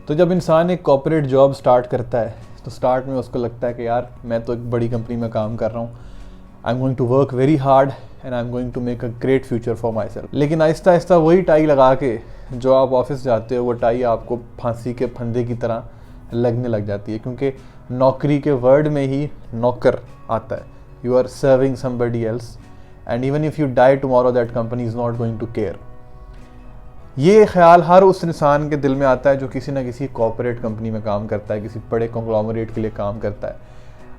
तो जब इंसान एक कॉर्पोरेट जॉब स्टार्ट करता है तो स्टार्ट में उसको लगता है कि यार मैं तो एक बड़ी कंपनी में काम कर रहा हूँ, I am going to work very hard and I am going to make a great future for my self. लेकिन आहिस्ता आहिस्ता वही टाई लगा के जो आप ऑफिस जाते हो वो टाई आपको फांसी के फंदे की तरह लगने लग जाती है, क्योंकि नौकरी के वर्ड में ही नौकर आता है। You are serving somebody else and even if you die tomorrow that company is not going to care. ये ख्याल हर उस इंसान के दिल में आता है जो किसी ना किसी कॉर्पोरेट कंपनी में काम करता है, किसी बड़े कंग्लोमरेट के लिए काम करता है।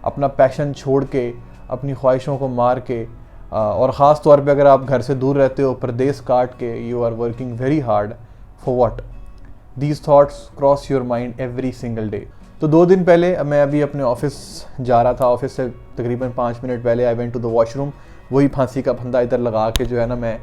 अपना पैशन छोड़ के, अपनी ख्वाहिशों को मार के, और ख़ास तौर पे अगर आप घर से दूर रहते हो, प्रदेश काट के, you are working very hard for what? These thoughts cross your mind every single day. तो 2 दिन पहले मैं अभी अपने ऑफिस जा रहा था, ऑफिस से तकरीबन 5 मिनट पहले I went to the washroom. वही फांसी का फंदा इधर लगा के जो है ना मैं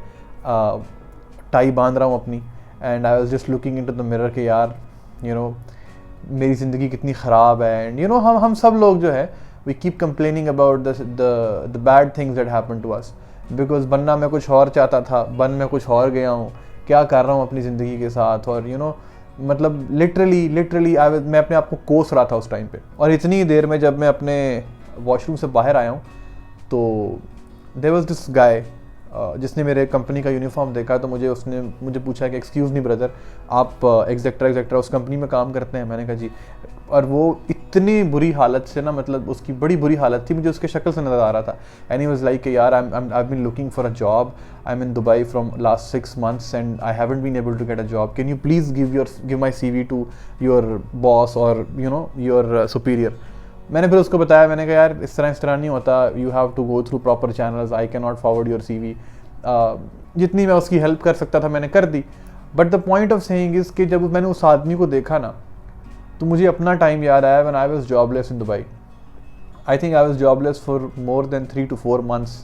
टाई बांध रहा हूँ अपनी, and I was just looking into the mirror कि यार मेरी ज़िंदगी कितनी ख़राब है। एंड हम सब लोग जो है we keep complaining about the bad things that happen to us, because बनना मैं कुछ और चाहता था, बन मैं कुछ और गया हूँ, क्या कर रहा हूँ अपनी ज़िंदगी के साथ। और मतलब लिटरली मैं अपने आप को कोस रहा था उस टाइम पे। और इतनी देर में जब मैं अपने वॉशरूम से बाहर आया हूँ तो देयर वाज दिस गाय जिसने मेरे कंपनी का यूनिफॉर्म देखा, तो उसने मुझे पूछा कि एक्सक्यूज़ मी ब्रदर, आप एग्जेक्ट्रा उस कंपनी में काम करते हैं? मैंने कहा जी। और वो इतनी बुरी हालत से ना, मतलब उसकी बड़ी बुरी हालत थी, मुझे उसके शक्ल से नज़र आ रहा था। एंड ही वाज लाइक यार I been looking for a job, I am in Dubai from last 6 months and I haven't been able to get a job, can you please give my CV to your boss और your superior. मैंने फिर उसको बताया, मैंने कहा यार इस तरह नहीं होता, you have to go through proper channels, I can not forward your CV। जितनी मैं उसकी हेल्प कर सकता था मैंने कर दी। But the point of saying is कि जब मैंने उस आदमी को देखा ना, तो मुझे अपना टाइम याद आया when I was jobless in Dubai. I think I was jobless for more than 3 to 4 months।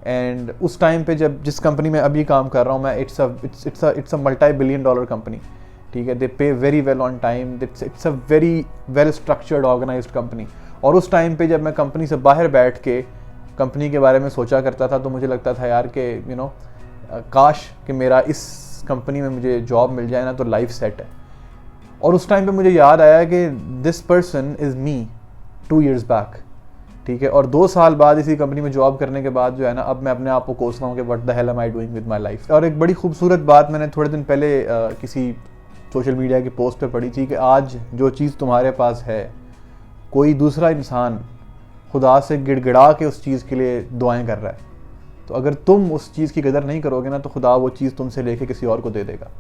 And उस टाइम पे जब जिस कंपनी में अभी काम कर रहा हूँ मैं, इट्स अ multi-billion-dollar कंपनी, ठीक है। They pay very well on time, it's a very well structured organised company. और उस टाइम पे जब मैं कंपनी से बाहर बैठ के कंपनी के बारे में सोचा करता था तो मुझे लगता था यार कि काश कि मेरा इस कंपनी में मुझे जॉब मिल जाए ना तो लाइफ सेट है। और उस टाइम पे मुझे याद आया कि this person is me 2 years back, ठीक है। और 2 साल बाद इसी कंपनी में जॉब करने के बाद जो है ना, अब मैं अपने आप को कोस रहा हूँ कि what the hell am I doing with my life. और एक बड़ी खूबसूरत बात मैंने थोड़े दिन पहले किसी सोशल मीडिया की पोस्ट पे पढ़ी थी कि आज जो चीज़ तुम्हारे पास है, कोई दूसरा इंसान खुदा से गिड़गिड़ा के उस चीज़ के लिए दुआएं कर रहा है। तो अगर तुम उस चीज़ की कदर नहीं करोगे ना तो खुदा वो चीज़ तुमसे लेके किसी और को दे देगा।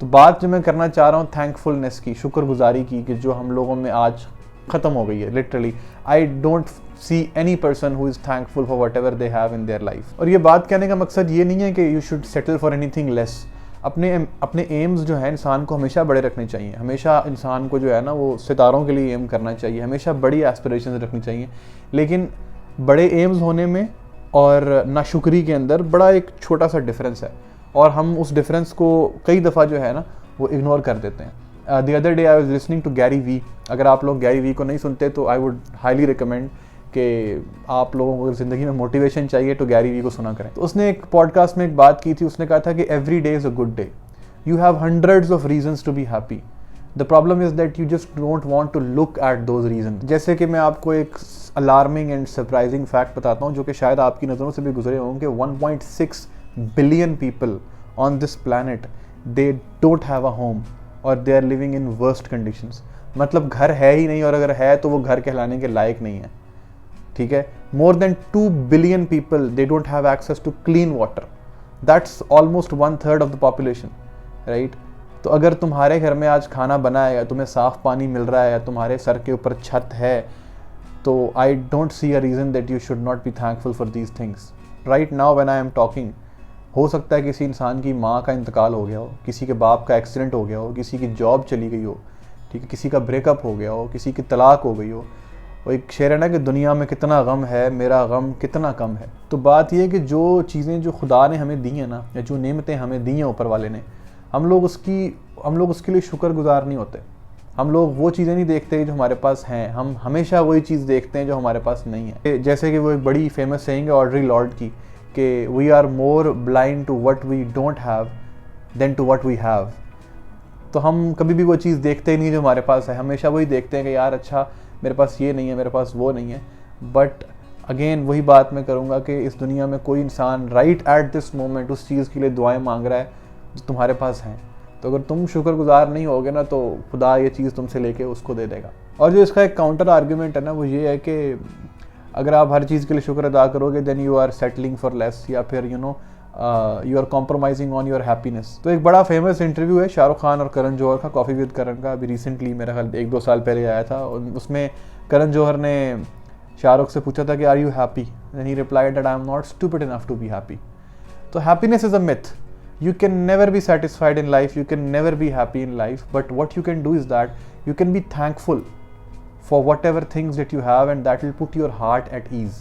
तो बात जो मैं करना चाह रहा हूँ थैंकफुलनेस की, शुक्रगुजारी की, कि जो हम लोगों में आज ख़त्म हो गई है। Literally I don't see any person who is thankful for what ever they have in their life. और ये बात कहने का मकसद ये नहीं है कि you should settle for anything less. अपने एम्स जो है इंसान को हमेशा बड़े रखने चाहिए, हमेशा इंसान को जो है ना वो सितारों के लिए एम करना चाहिए, हमेशा बड़ी एस्पिरेशंस रखनी चाहिए। लेकिन बड़े एम्स होने में और नाशुक्री के अंदर बड़ा एक छोटा सा डिफरेंस है, और हम उस डिफरेंस को कई दफ़ा जो है ना वो इग्नोर कर देते हैं। The other day I was listening to Gary V. अगर आप लोग गैरी वी को नहीं सुनते तो आई वुड हाईली रिकमेंड कि आप लोगों को ज़िंदगी में मोटिवेशन चाहिए तो गैरी वी को सुना करें। तो उसने एक पॉडकास्ट में एक बात की थी, उसने कहा था कि every day is a good day, you have hundreds of reasons to be happy, the problem is that you just don't want to look at those reason. जैसे कि मैं आपको एक अलार्मिंग एंड सरप्राइजिंग फैक्ट बताता हूँ जो कि शायद आपकी नज़रों से भी गुजरे होंगे। 1.6 billion people on this planet they don't have a home और they are living in worst conditions. मतलब घर है ही नहीं, और अगर है तो वो घर कहलाने के लायक नहीं है, ठीक है। More than 2 billion people they don't have access to clean water, that's almost 1/3 of the population, right. तो अगर तुम्हारे घर में आज खाना बना है या तुम्हें साफ़ पानी मिल रहा है या तुम्हारे सर के ऊपर छत है, तो I don't see a reason that you should not be thankful for these things. Right now when I am talking, हो सकता है किसी इंसान की माँ का इंतकाल हो गया हो, किसी के बाप का एक्सीडेंट हो गया हो, किसी की जॉब चली गई हो, ठीक है, किसी का ब्रेकअप हो गया हो, किसी की तलाक हो गई हो। वो एक शेर है ना कि दुनिया में कितना गम है, मेरा गम कितना कम है। तो बात यह है कि जो चीज़ें जो खुदा ने हमें दी हैं ना, या जो नेमतें हमें दी हैं ऊपर वाले ने, हम लोग उसके लिए शुक्रगुजार नहीं होते। हम लोग वो चीज़ें नहीं देखते जो हमारे पास हैं, हम हमेशा वही चीज़ देखते हैं जो हमारे पास नहीं है। जैसे कि वो एक बड़ी फेमस सेइंग है ऑड्री लॉर्ड की कि we are more blind to what we don't have than to what we have. तो हम कभी भी वो चीज़ देखते ही नहीं जो हमारे पास है, हमेशा वही देखते हैं कि यार अच्छा मेरे पास ये नहीं है, मेरे पास वो नहीं है। बट अगेन वही बात मैं करूँगा कि इस दुनिया में कोई इंसान राइट एट दिस मोमेंट उस चीज़ के लिए दुआएं मांग रहा है जो तुम्हारे पास हैं। तो अगर तुम शुक्रगुजार नहीं होगे ना तो खुदा ये चीज़ तुमसे लेके उसको दे देगा। और जो इसका एक काउंटर आर्ग्यूमेंट है ना वो ये है कि अगर आप हर चीज़ के लिए शुक्र अदा करोगे then you are settling for less, या फिर you are compromising on your happiness. तो एक बड़ा फेमस इंटरव्यू है शाहरुख खान और करण जौहर का, कॉफ़ी विद करण का, अभी रिसेंटली मेरा ख्याल 1-2 साल पहले आया था। उसमें करण जौहर ने शाहरुख से पूछा था कि are you happy, then he replied that I am not stupid enough to be happy. तो happiness is a myth, you can never be satisfied in life, you can never be happy in life, but what you can do is that you can be thankful for whatever things that you have and that will put your heart at ease.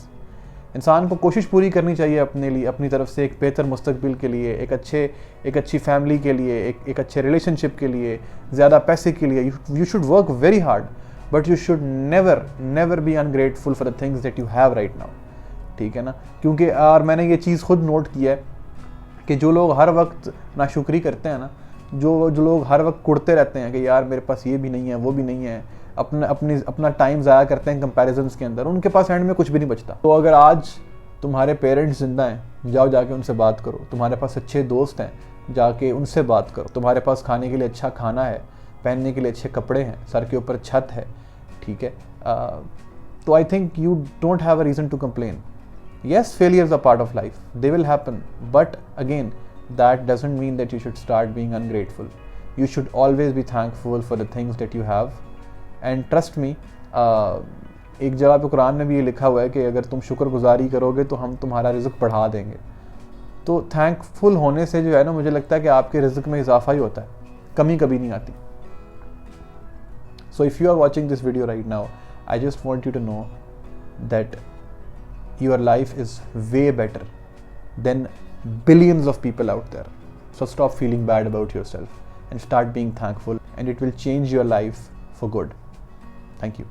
इंसान को कोशिश पूरी करनी चाहिए अपने लिए, अपनी तरफ से एक बेहतर मुस्तकबिल के लिए, एक अच्छी फैमिली के लिए, एक अच्छे रिलेशनशिप के लिए, ज़्यादा पैसे के लिए। you should work very hard but you should never be ungrateful for the things that you have right now, ठीक है ना। क्योंकि और मैंने ये चीज़ खुद नोट किया है कि जो लोग हर वक्त नाशुक्री करते हैं ना, जो लोग हर वक्त कुड़ते रहते हैं कि यार मेरे पास ये भी नहीं है, वो भी नहीं है, अपना टाइम ज़ाया करते हैं कंपैरिजन्स के अंदर, उनके पास एंड में कुछ भी नहीं बचता। तो अगर आज तुम्हारे पेरेंट्स जिंदा हैं, जाओ जाके उनसे बात करो। तुम्हारे पास अच्छे दोस्त हैं, जाके उनसे बात करो। तुम्हारे पास खाने के लिए अच्छा खाना है, पहनने के लिए अच्छे कपड़े हैं, सर के ऊपर छत है, ठीक है। तो I think you don't have a reason to complain. Yes, failures are part of life. They will happen. But again, that doesn't mean that you should start being ungrateful. You should always be thankful for the things that you have. And trust me, एक जगह पे कुरान में भी ये लिखा हुआ है कि अगर तुम शुक्रगुजारी करोगे तो हम तुम्हारा रिज़्क बढ़ा देंगे। तो थैंकफुल होने से जो है ना, मुझे लगता है कि आपके रिज़्क में इजाफा ही होता है, कमी कभी नहीं आती। So if you are watching this video right now, I just want you to know that your life is way better than billions of people out there. So stop feeling bad about yourself and start being thankful, and it will change your life for good. Thank you.